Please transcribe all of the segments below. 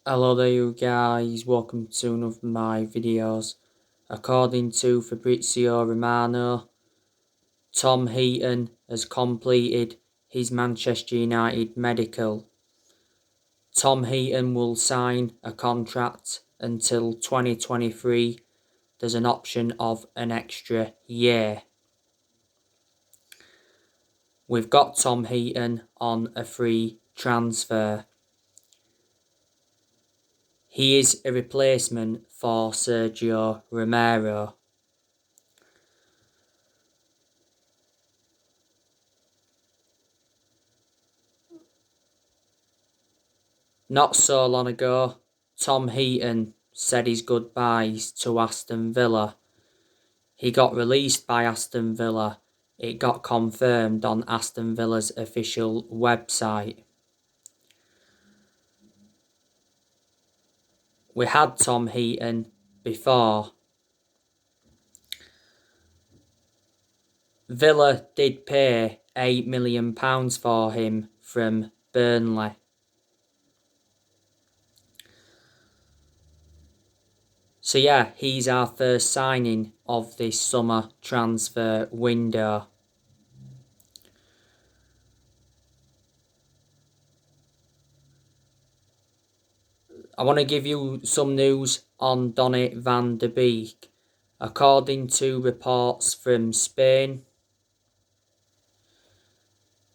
Hello there you guys, welcome to one of my videos. According to Fabrizio Romano, Tom Heaton has completed his Manchester United medical. Tom Heaton will sign a contract until 2023. There's an option of an extra year. We've got Tom Heaton on a free transfer. He is a replacement for Sergio Romero. Not so long ago, Tom Heaton said his goodbyes to Aston Villa. He got released by Aston Villa. It got confirmed on Aston Villa's official website. We had Tom Heaton before. Villa did pay £8 million for him from Burnley. So yeah, he's our first signing of this summer transfer window. I want to give you some news on Donny van de Beek. According to reports from Spain,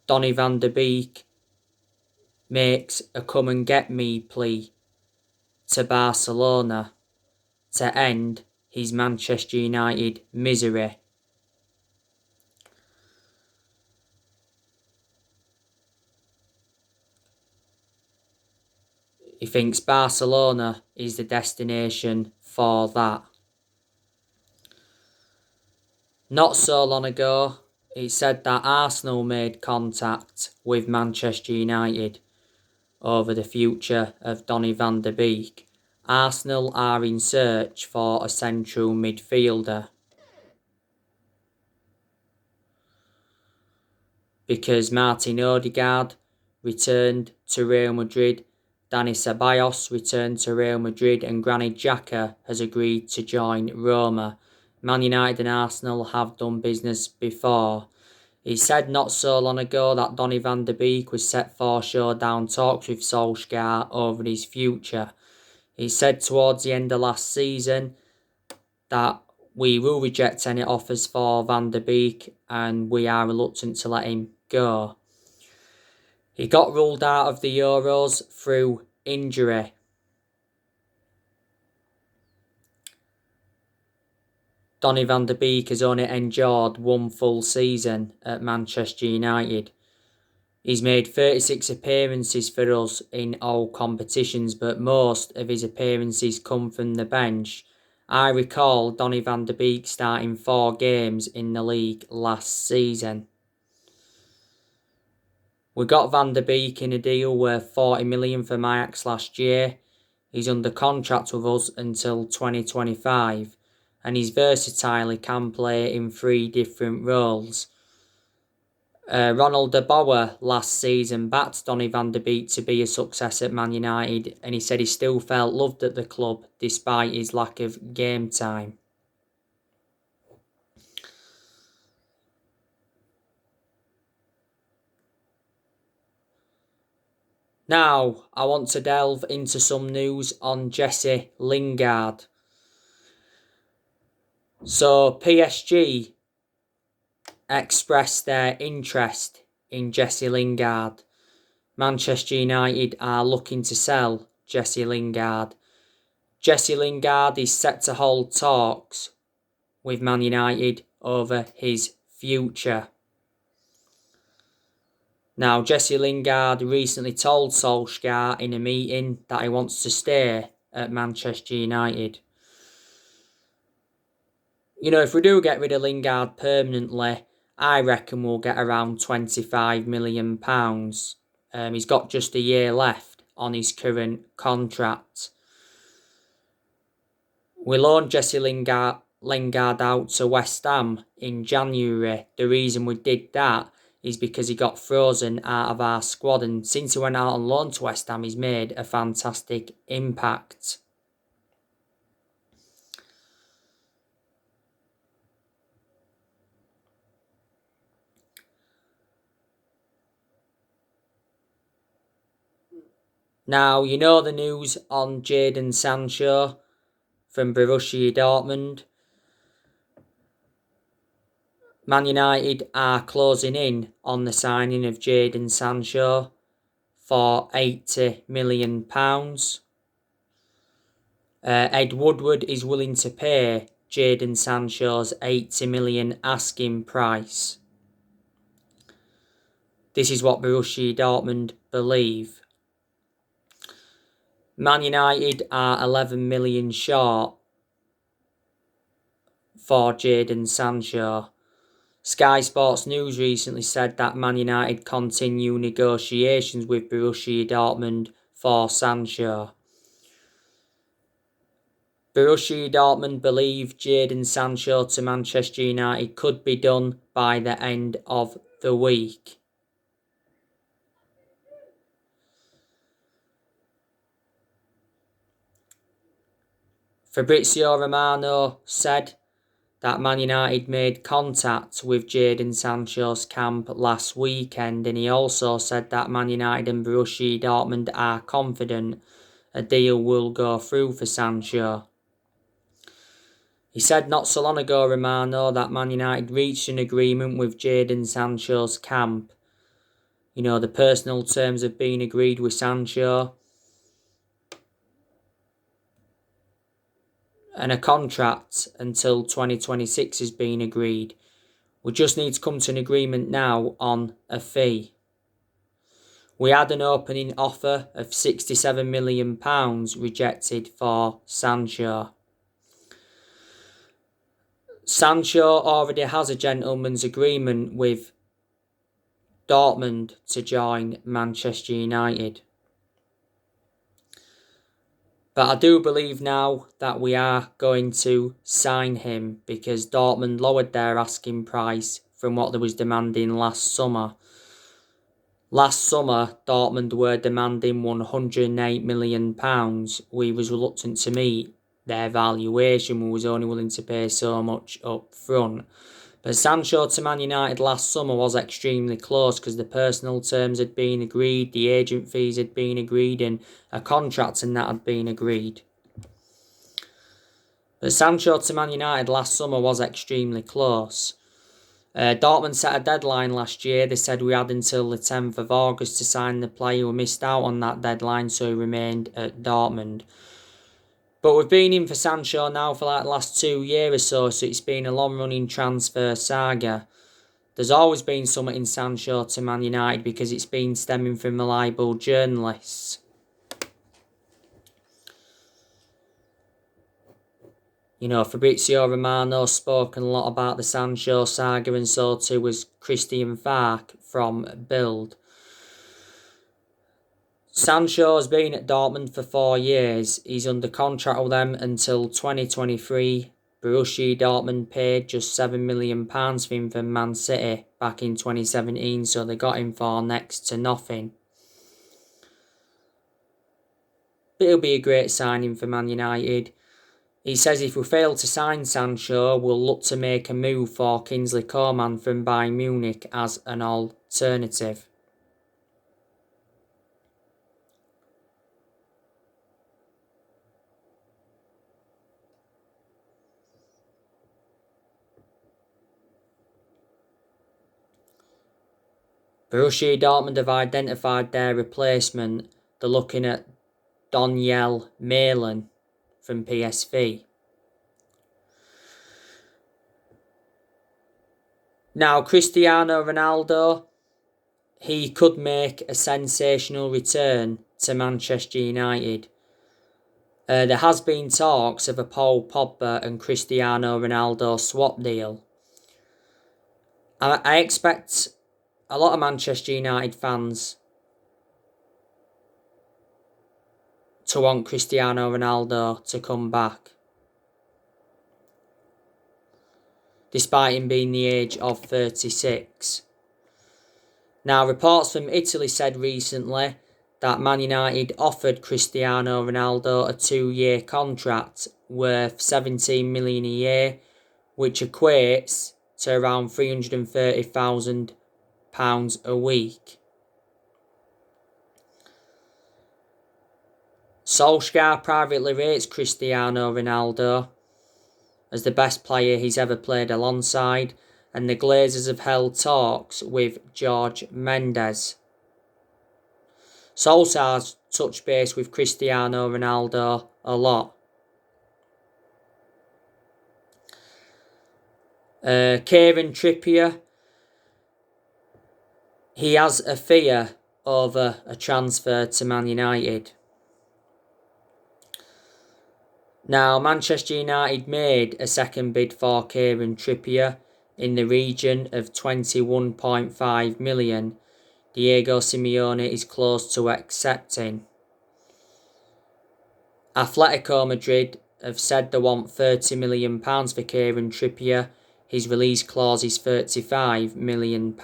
Donny van de Beek makes a come and get me plea to Barcelona to end his Manchester United misery. He thinks Barcelona is the destination for that. Not so long ago, it said that Arsenal made contact with Manchester United over the future of Donny van de Beek. Arsenal are in search for a central midfielder because Martin Odegaard returned to Real Madrid, Dani Ceballos returned to Real Madrid, and Granit Xhaka has agreed to join Roma. Man United and Arsenal have done business before. He said not so long ago that Donny van de Beek was set for showdown talks with Solskjaer over his future. He said towards the end of last season that we will reject any offers for Van de Beek and we are reluctant to let him go. He got ruled out of the Euros through injury. Donny van de Beek has only endured one full season at Manchester United. He's made 36 appearances for us in all competitions, but most of his appearances come from the bench. I recall Donny van de Beek starting 4 games in the league last season. We got Van de Beek in a deal worth 40 million from Ajax last year. He's under contract with us until 2025 and he's versatile. He can play in 3 different roles. Ronald de Boer last season backed Donny van de Beek to be a success at Man United and he said he still felt loved at the club despite his lack of game time. Now, I want to delve into some news on Jesse Lingard. So, PSG expressed their interest in Jesse Lingard. Manchester United are looking to sell Jesse Lingard. Jesse Lingard is set to hold talks with Man United over his future. Now, Jesse Lingard recently told Solskjaer in a meeting that he wants to stay at Manchester United. You know, if we do get rid of Lingard permanently, I reckon we'll get around £25 million. He's got just a year left on his current contract. We loaned Jesse Lingard out to West Ham in January. The reason we did that is because he got frozen out of our squad, and since he went out on loan to West Ham, he's made a fantastic impact. Now, you know the news on Jadon Sancho from Borussia Dortmund. Man United are closing in on the signing of Jadon Sancho for £80 million. Ed Woodward is willing to pay Jadon Sancho's £80 million asking price. This is what Borussia Dortmund believe. Man United are £11 million short for Jadon Sancho. Sky Sports News recently said that Man United continue negotiations with Borussia Dortmund for Sancho. Borussia Dortmund believe Jadon Sancho to Manchester United could be done by the end of the week. Fabrizio Romano said that Man United made contact with Jadon Sancho's camp last weekend, and he also said that Man United and Borussia Dortmund are confident a deal will go through for Sancho. He said not so long ago, Romano, that Man United reached an agreement with Jadon Sancho's camp. You know, the personal terms have been agreed with Sancho, and a contract until 2026 has been agreed. We just need to come to an agreement now on a fee. We had an opening offer of £67 million rejected for Sancho. Sancho already has a gentleman's agreement with Dortmund to join Manchester United. But I do believe now that we are going to sign him, because Dortmund lowered their asking price from what they was demanding last summer. Last summer, Dortmund were demanding £108 million. We was reluctant to meet their valuation. We was only willing to pay so much up front. But Sancho to Man United last summer was extremely close, because the personal terms had been agreed, the agent fees had been agreed, and a contract and that had been agreed. But Sancho to Man United last summer was extremely close. Dortmund set a deadline last year. They said we had until the 10th of August to sign the player. We missed out on that deadline, so he remained at Dortmund. But we've been in for Sancho now for like the last 2 years or so it's been a long-running transfer saga. There's always been something in Sancho to Man United because it's been stemming from reliable journalists. You know, Fabrizio Romano spoken a lot about the Sancho saga, and so too was Christian Fark from Bild. Sancho has been at Dortmund for 4 years. He's under contract with them until 2023. Borussia Dortmund paid just £7 million for him from Man City back in 2017, so they got him for next to nothing. But it'll be a great signing for Man United. He says if we fail to sign Sancho, we'll look to make a move for Kingsley Coman from Bayern Munich as an alternative. Borussia Dortmund have identified their replacement. They're looking at Donny Malen from PSV. Now, Cristiano Ronaldo, he could make a sensational return to Manchester United. There has been talks of a Paul Pogba and Cristiano Ronaldo swap deal. I expect a lot of Manchester United fans to want Cristiano Ronaldo to come back, despite him being the age of 36. Now, reports from Italy said recently that Man United offered Cristiano Ronaldo a 2-year contract worth £17 million a year, which equates to around £330,000 a week. Solskjaer privately rates Cristiano Ronaldo as the best player he's ever played alongside, and the Glazers have held talks with Jorge Mendes. Solskjaer's touched base with Cristiano Ronaldo a lot. Kieran Trippier, he has a fear over a transfer to Man United. Now, Manchester United made a second bid for Kieran Trippier in the region of 21.5 million. Diego Simeone is close to accepting. Atletico Madrid have said they want £30 million for Kieran Trippier. His release clause is £35 million.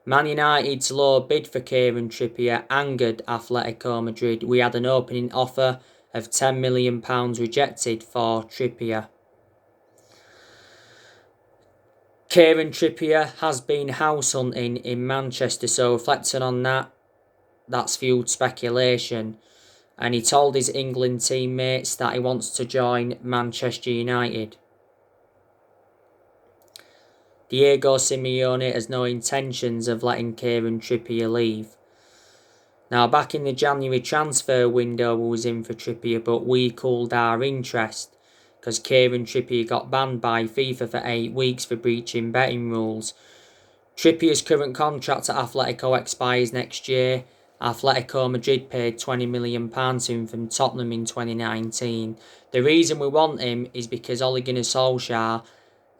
Man United's low bid for Kieran Trippier angered Atletico Madrid. We had an opening offer of £10 million rejected for Trippier. Kieran Trippier has been house hunting in Manchester, so reflecting on that, that's fueled speculation. And he told his England teammates that he wants to join Manchester United. Diego Simeone has no intentions of letting Kieran Trippier leave. Now, back in the January transfer window, we was in for Trippier, but we cooled our interest because Kieran Trippier got banned by FIFA for 8 weeks for breaching betting rules. Trippier's current contract at Atletico expires next year. Atletico Madrid paid £20 million to him from Tottenham in 2019. The reason we want him is because Ole Gunnar Solskjaer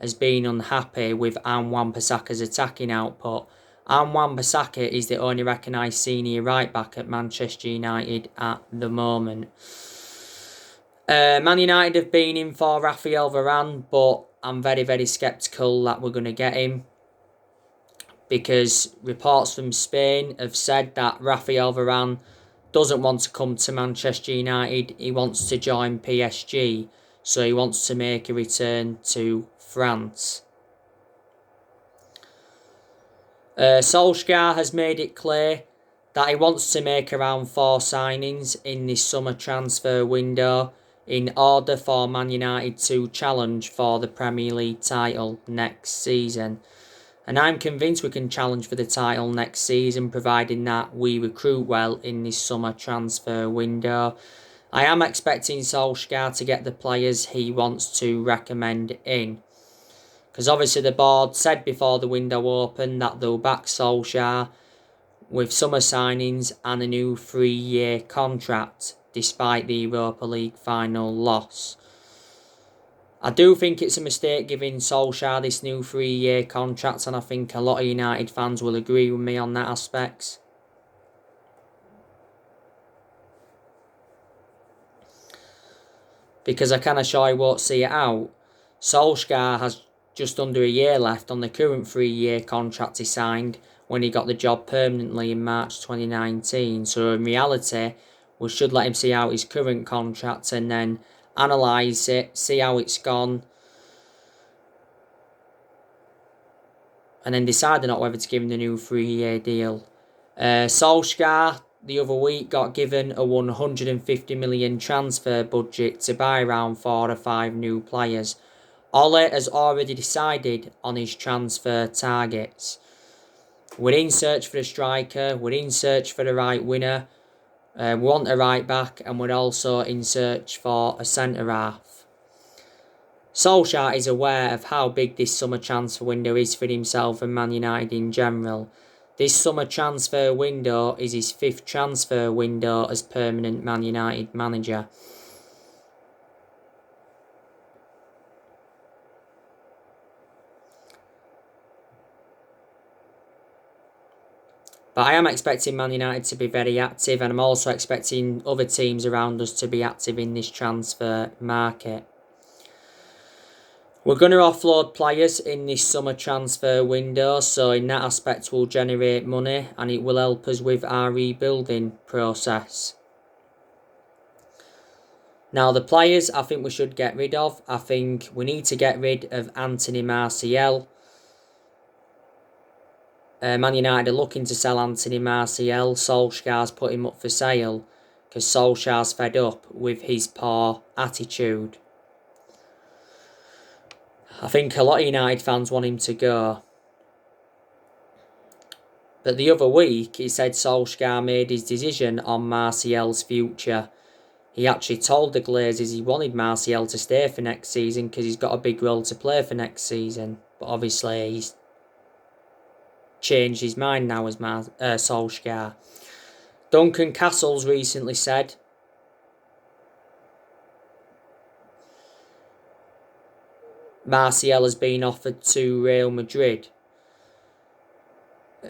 has been unhappy with Wan-Bissaka's attacking output. Wan-Bissaka is the only recognised senior right-back at Manchester United at the moment. Man United have been in for Rafael Varane, but I'm very, very sceptical that we're going to get him, because reports from Spain have said that Rafael Varane doesn't want to come to Manchester United. He wants to join PSG, so he wants to make a return to France. Solskjaer has made it clear that he wants to make around 4 signings in this summer transfer window in order for Man United to challenge for the Premier League title next season. And I'm convinced we can challenge for the title next season, providing that we recruit well in this summer transfer window. I am expecting Solskjaer to get the players he wants to recommend in, because obviously the board said before the window opened that they'll back Solskjaer with summer signings and a new 3-year contract, despite the Europa League final loss. I do think it's a mistake giving Solskjaer this new 3-year contract, and I think a lot of United fans will agree with me on that aspect. Because I can assure you won't see it out. Solskjaer has just under a year left on the current 3-year contract he signed when he got the job permanently in March 2019. So in reality, we should let him see out his current contract and then analyse it, see how it's gone, and then decide or not whether to give him the new 3-year deal. Solskjaer the other week got given a 150 million transfer budget to buy around 4 or 5 new players. Ole has already decided on his transfer targets. We're in search for a striker, we're in search for the right winner, we want a right back, and we're also in search for a centre half. Solskjaer is aware of how big this summer transfer window is for himself and Man United in general. This summer transfer window is his 5th transfer window as permanent Man United manager. But I am expecting Man United to be very active, and I'm also expecting other teams around us to be active in this transfer market. We're going to offload players in this summer transfer window, so in that aspect we'll generate money and it will help us with our rebuilding process. Now the players I think we should get rid of. I think we need to get rid of Anthony Martial. Man United are looking to sell Anthony Martial. Solskjaer's put him up for sale because Solskjaer's fed up with his poor attitude. I think a lot of United fans want him to go. But the other week, he said Solskjaer made his decision on Martial's future. He actually told the Glazers he wanted Martial to stay for next season because he's got a big role to play for next season. But obviously, he's changed his mind now as Solskjaer. Duncan Castles recently said Martial has been offered to Real Madrid.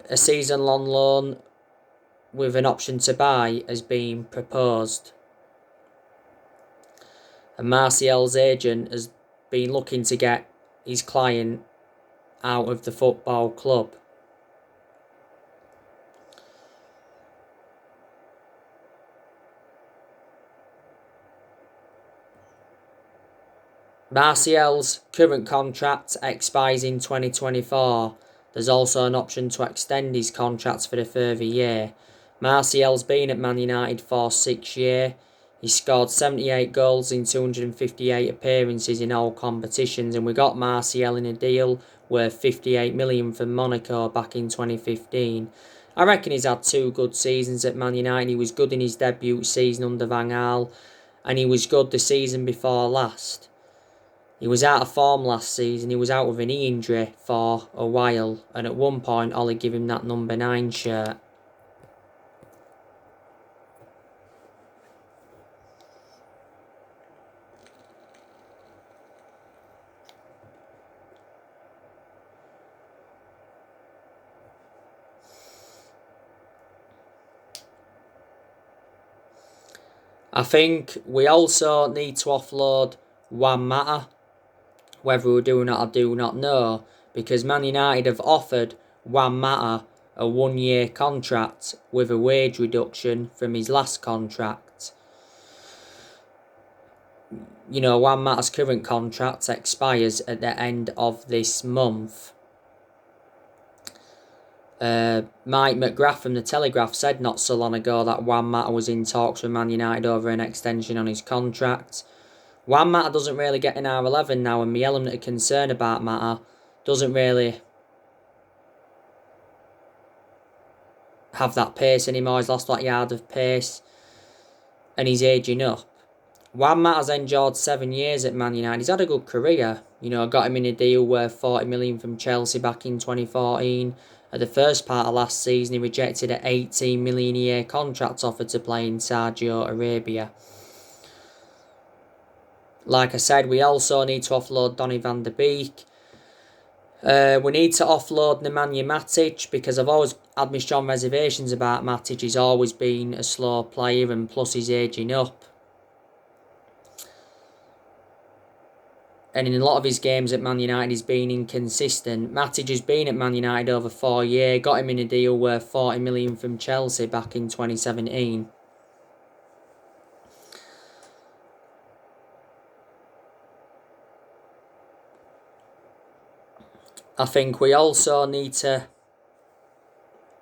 A season-long loan with an option to buy has been proposed. And Martial's agent has been looking to get his client out of the football club. Martial's current contract expires in 2024. There's also an option to extend his contract for a further year. Martial's been at Man United for 6 years. He scored 78 goals in 258 appearances in all competitions, and we got Martial in a deal worth 58 million from Monaco back in 2015. I reckon he's had 2 good seasons at Man United. He was good in his debut season under Van Gaal, and he was good the season before last. He was out of form last season. He was out with a knee injury for a while, and at one point Ollie gave him that number 9 shirt. I think we also need to offload Juan Mata. Whether we do or not, I do not know, because Man United have offered Juan Mata a 1-year contract with a wage reduction from his last contract. You know, Juan Mata's current contract expires at the end of this month. Mike McGrath from The Telegraph said not so long ago that Juan Mata was in talks with Man United over an extension on his contract. Juan Mata doesn't really get an R11 now, and my element of concern about Mata doesn't really have that pace anymore. He's lost that yard of pace, and he's ageing up. Juan Mata's endured 7 years at Man United. He's had a good career. You know, got him in a deal worth 40 million from Chelsea back in 2014. At the first part of last season, he rejected an 18 million a year contract offer to play in Saudi Arabia. Like I said, we also need to offload Donny van der Beek. We need to offload Nemanja Matic, because I've always had my strong reservations about Matic. He's always been a slow player, and plus he's ageing up. And in a lot of his games at Man United, he's been inconsistent. Matic has been at Man United over 4 years. Got him in a deal worth 40 million from Chelsea back in 2017. I think we also need to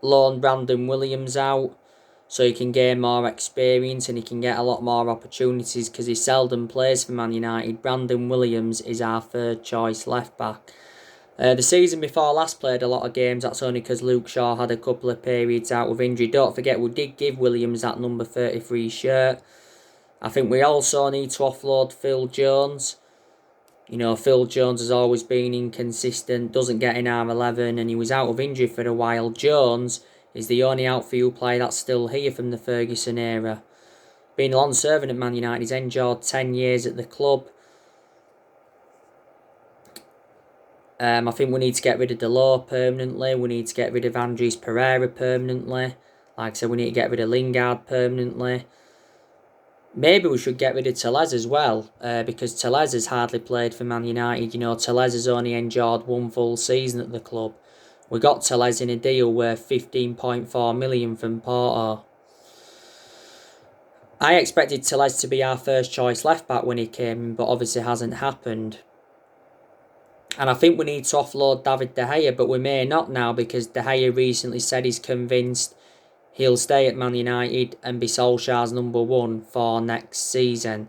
loan Brandon Williams out so he can gain more experience and he can get a lot more opportunities, because he seldom plays for Man United. Brandon Williams is our third choice left back. The season before last played a lot of games. That's only because Luke Shaw had a couple of periods out with injury. Don't forget, we did give Williams that number 33 shirt. I think we also need to offload Phil Jones. You know, Phil Jones has always been inconsistent, doesn't get in R11, and he was out of injury for a while. Jones is the only outfield player that's still here from the Ferguson era. Been a long serving at Man United. He's endured 10 years at the club. I think we need to get rid of Delors permanently. We need to get rid of Andres Pereira permanently. Like I said, we need to get rid of Lingard permanently. Maybe we should get rid of Tellez as well, because Tellez has hardly played for Man United. You know, Tellez has only endured one full season at the club. We got Tellez in a deal worth 15.4 million from Porto. I expected Tellez to be our first choice left back when he came in, but obviously hasn't happened. And I think we need to offload David De Gea, but we may not now because De Gea recently said he's convinced he'll stay at Man United and be Solskjaer's number one for next season.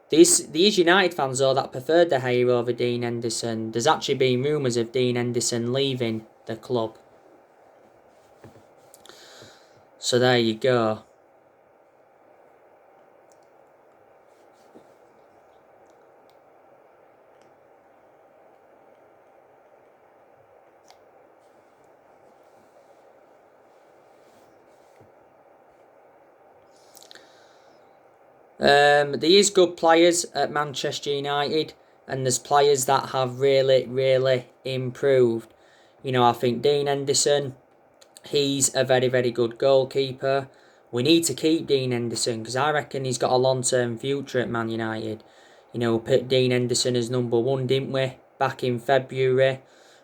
These United fans, though, that prefer De Gea over Dean Henderson. There's actually been rumours of Dean Henderson leaving the club. So there you go. There is good players at Manchester United, and there's players that have really, really improved. You know, I think Dean Henderson, he's a very, very good goalkeeper. We need to keep Dean Henderson because I reckon he's got a long-term future at Man United. You know, we put Dean Henderson as number one, didn't we? Back in February.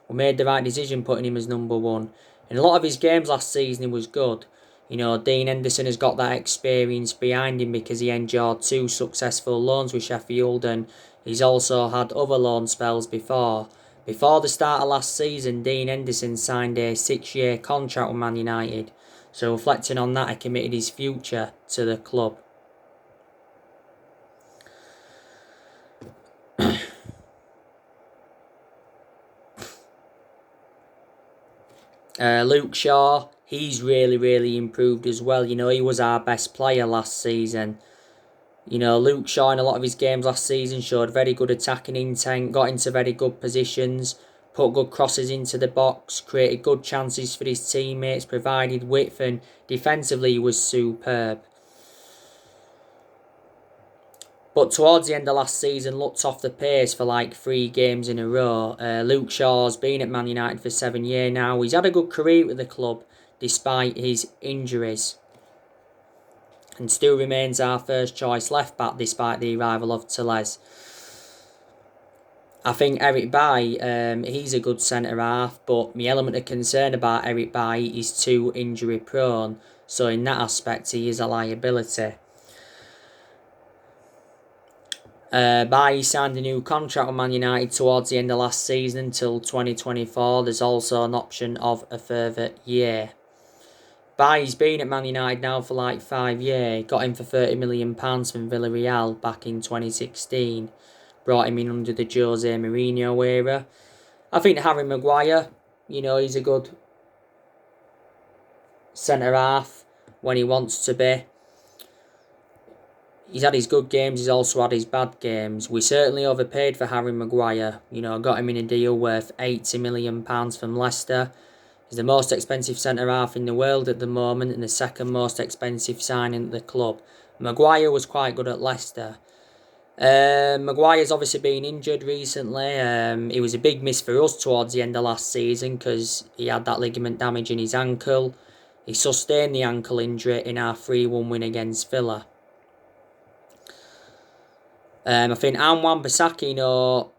We made the right decision putting him as number one. In a lot of his games last season, he was good. You know, Dean Henderson has got that experience behind him because he endured 2 successful loans with Sheffield, and he's also had other loan spells before. Before the start of last season, Dean Henderson signed a 6-year contract with Man United. So reflecting on that, he committed his future to the club. Luke Shaw, he's really, really improved as well. You know, he was our best player last season. You know, Luke Shaw in a lot of his games last season showed very good attacking intent, got into very good positions, put good crosses into the box, created good chances for his teammates, provided width, and defensively he was superb. But towards the end of last season, looked off the pace for like 3 games in a row. Luke Shaw's been at Man United for 7 years now. He's had a good career with the club despite his injuries, and still remains our first choice left back despite the arrival of Tellez. I think Eric Bailly, he's a good centre-half, but my element of concern about Eric Bailly is too injury-prone, so in that aspect he is a liability. Bailly signed a new contract with Man United towards the end of last season until 2024. There's also an option of a further year. Bailly's been at Man United now for like 5 years. Got him for £30 million from Villarreal back in 2016. Brought him in under the Jose Mourinho era. I think Harry Maguire, you know, he's a good centre-half when he wants to be. He's had his good games, he's also had his bad games. We certainly overpaid for Harry Maguire. You know, got him in a deal worth £80 million from Leicester. He's the most expensive centre-half in the world at the moment and the second most expensive signing at the club. Maguire was quite good at Leicester. Maguire's obviously been injured recently. It was a big miss for us towards the end of last season because he had that ligament damage in his ankle. He sustained the ankle injury in our 3-1 win against Villa. I think Wan-Bissaka, you know,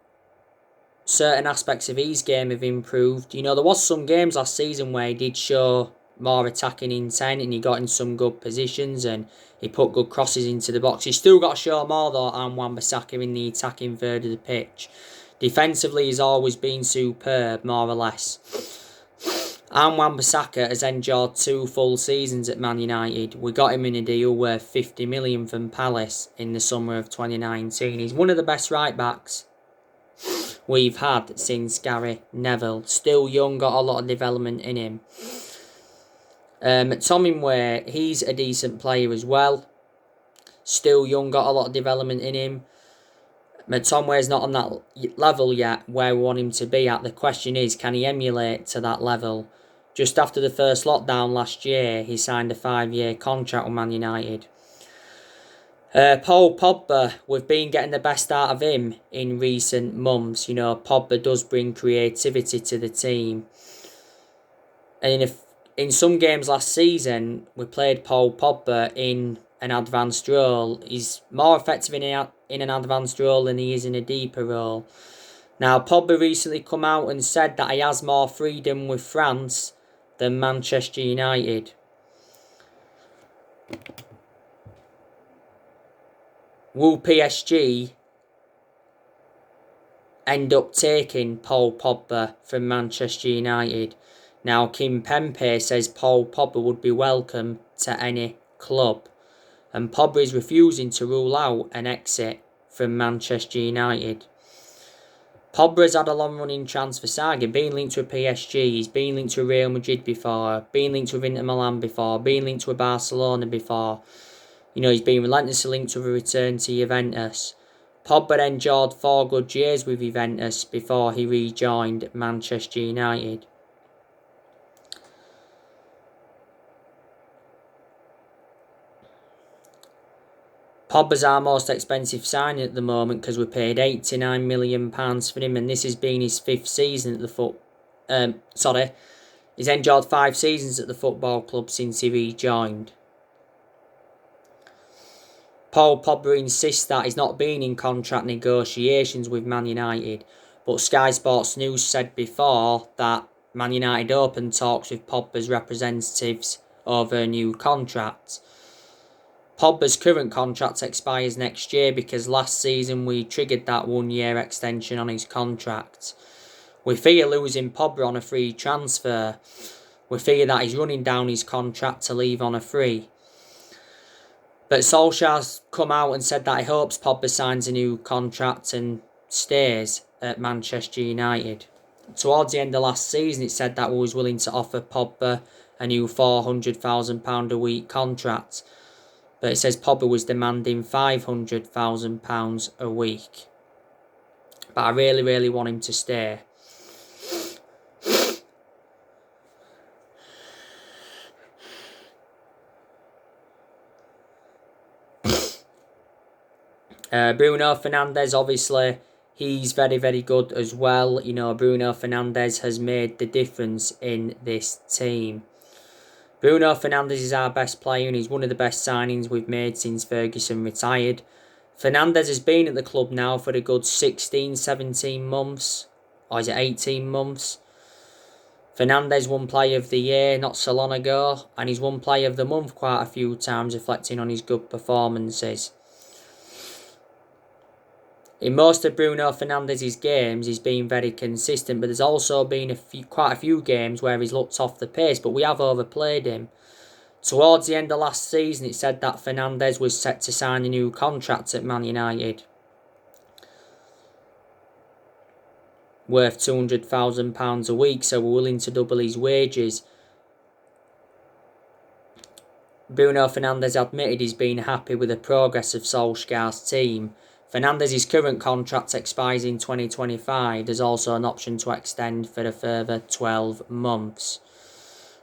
certain aspects of his game have improved. You know, there was some games last season where he did show more attacking intent and he got in some good positions and he put good crosses into the box. He's still got to show more though, Wan-Bissaka, in the attacking third of the pitch. Defensively, he's always been superb, more or less. Wan-Bissaka has endured 2 full seasons at Man United. We got him in a deal worth £50 million from Palace in the summer of 2019. He's one of the best right-backs we've had since Gary Neville. Still young, got a lot of development in him. Tominway, he's a decent player as well. Still young, got a lot of development in him. Tominway's not on that level yet where we want him to be at. The question is, can he emulate to that level? Just after the first lockdown last year, he signed a 5-year contract with Man United. Paul Pogba, we've been getting the best out of him in recent months. You know, Pogba does bring creativity to the team. And in some games last season, we played Paul Pogba in an advanced role. He's more effective in an advanced role than he is in a deeper role. Now, Pogba recently come out and said that he has more freedom with France than Manchester United. Will PSG end up taking Paul Pogba from Manchester United? Now, Kim Pembe says Paul Pogba would be welcome to any club, and Pogba is refusing to rule out an exit from Manchester United. Pogba has had a long-running transfer saga, being linked to PSG, he's been linked to Real Madrid before, been linked with Inter Milan before, been linked to Barcelona before. He's been relentlessly linked with a return to Juventus. Pogba endured 4 good years with Juventus before he rejoined Manchester United. Pogba's our most expensive signing at the moment because we paid £89 million for him, and this has been his 5th season at the he's endured 5 seasons at the football club since he rejoined. Paul Pogba insists that he's not been in contract negotiations with Man United, but Sky Sports News said before that Man United opened talks with Pogba's representatives over a new contract. Pogba's current contract expires next year because last season we triggered that 1-year extension on his contract. We fear losing Pogba on a free transfer. We fear that he's running down his contract to leave on a free. But Solskjaer's come out and said that he hopes Pogba signs a new contract and stays at Manchester United. Towards the end of last season, it said that we was willing to offer Pogba a new £400,000 a week contract. But it says Pogba was demanding £500,000 a week. But I really, really want him to stay. Bruno Fernandes, obviously, he's very, very good as well. Bruno Fernandes has made the difference in this team. Bruno Fernandes is our best player and he's one of the best signings we've made since Ferguson retired. Fernandes has been at the club now for a good 16, 17 months. Or is it 18 months? Fernandes won Player of the Year not so long ago, and he's won Player of the Month quite a few times, reflecting on his good performances. In most of Bruno Fernandes' games, he's been very consistent, but there's also been quite a few games where he's looked off the pace, but we have overplayed him. Towards the end of last season, it said that Fernandes was set to sign a new contract at Man United, worth £200,000 a week, so we're willing to double his wages. Bruno Fernandes admitted he's been happy with the progress of Solskjaer's team. Fernandes' current contract expires in 2025. There's also an option to extend for a further 12 months.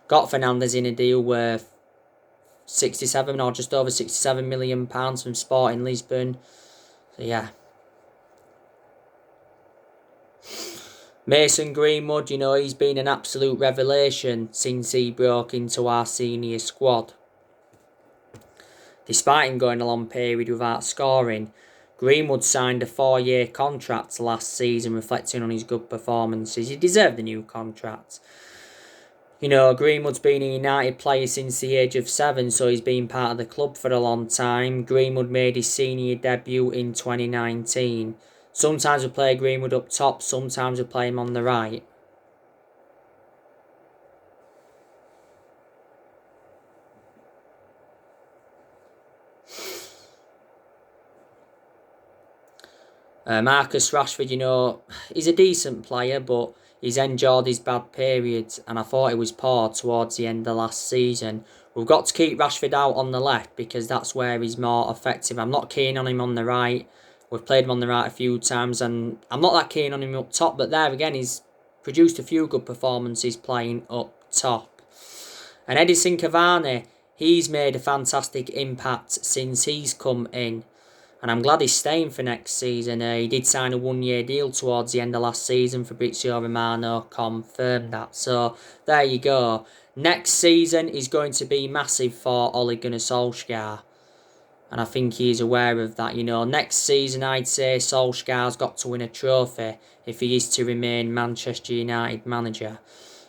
Got Fernandes in a deal worth 67 or just over £67 million from Sporting Lisbon. So yeah. Mason Greenwood, he's been an absolute revelation since he broke into our senior squad. Despite him going a long period without scoring, Greenwood signed a 4-year contract last season, reflecting on his good performances. He deserved the new contract. Greenwood's been a United player since the age of 7, so he's been part of the club for a long time. Greenwood made his senior debut in 2019. Sometimes we play Greenwood up top, sometimes we play him on the right. Marcus Rashford, he's a decent player, but he's endured his bad periods, and I thought he was poor towards the end of last season. We've got to keep Rashford out on the left because that's where he's more effective. I'm not keen on him on the right. We've played him on the right a few times, and I'm not that keen on him up top, but there again, he's produced a few good performances playing up top. And Edinson Cavani, he's made a fantastic impact since he's come in. And I'm glad he's staying for next season. He did sign a 1-year deal towards the end of last season. Fabrizio Romano confirmed that. So, there you go. Next season is going to be massive for Ole Gunnar Solskjaer. And I think he's aware of that. Next season I'd say Solskjaer's got to win a trophy if he is to remain Manchester United manager.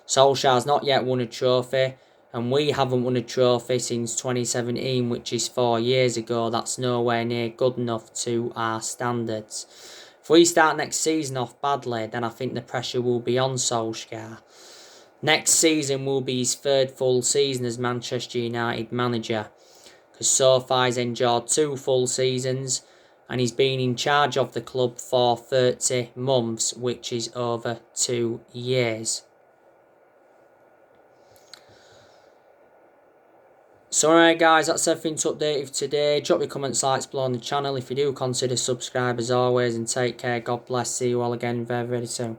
Solskjaer's not yet won a trophy, and we haven't won a trophy since 2017, which is 4 years ago. That's nowhere near good enough to our standards. If we start next season off badly, then I think the pressure will be on Solskjaer. Next season will be his 3rd full season as Manchester United manager, because so far he's enjoyed 2 full seasons and he's been in charge of the club for 30 months, which is over 2 years. So alright guys, that's everything to update for today. Drop your comments, likes below on the channel. If you do, consider subscribe as always, and take care. God bless. See you all again very, very soon.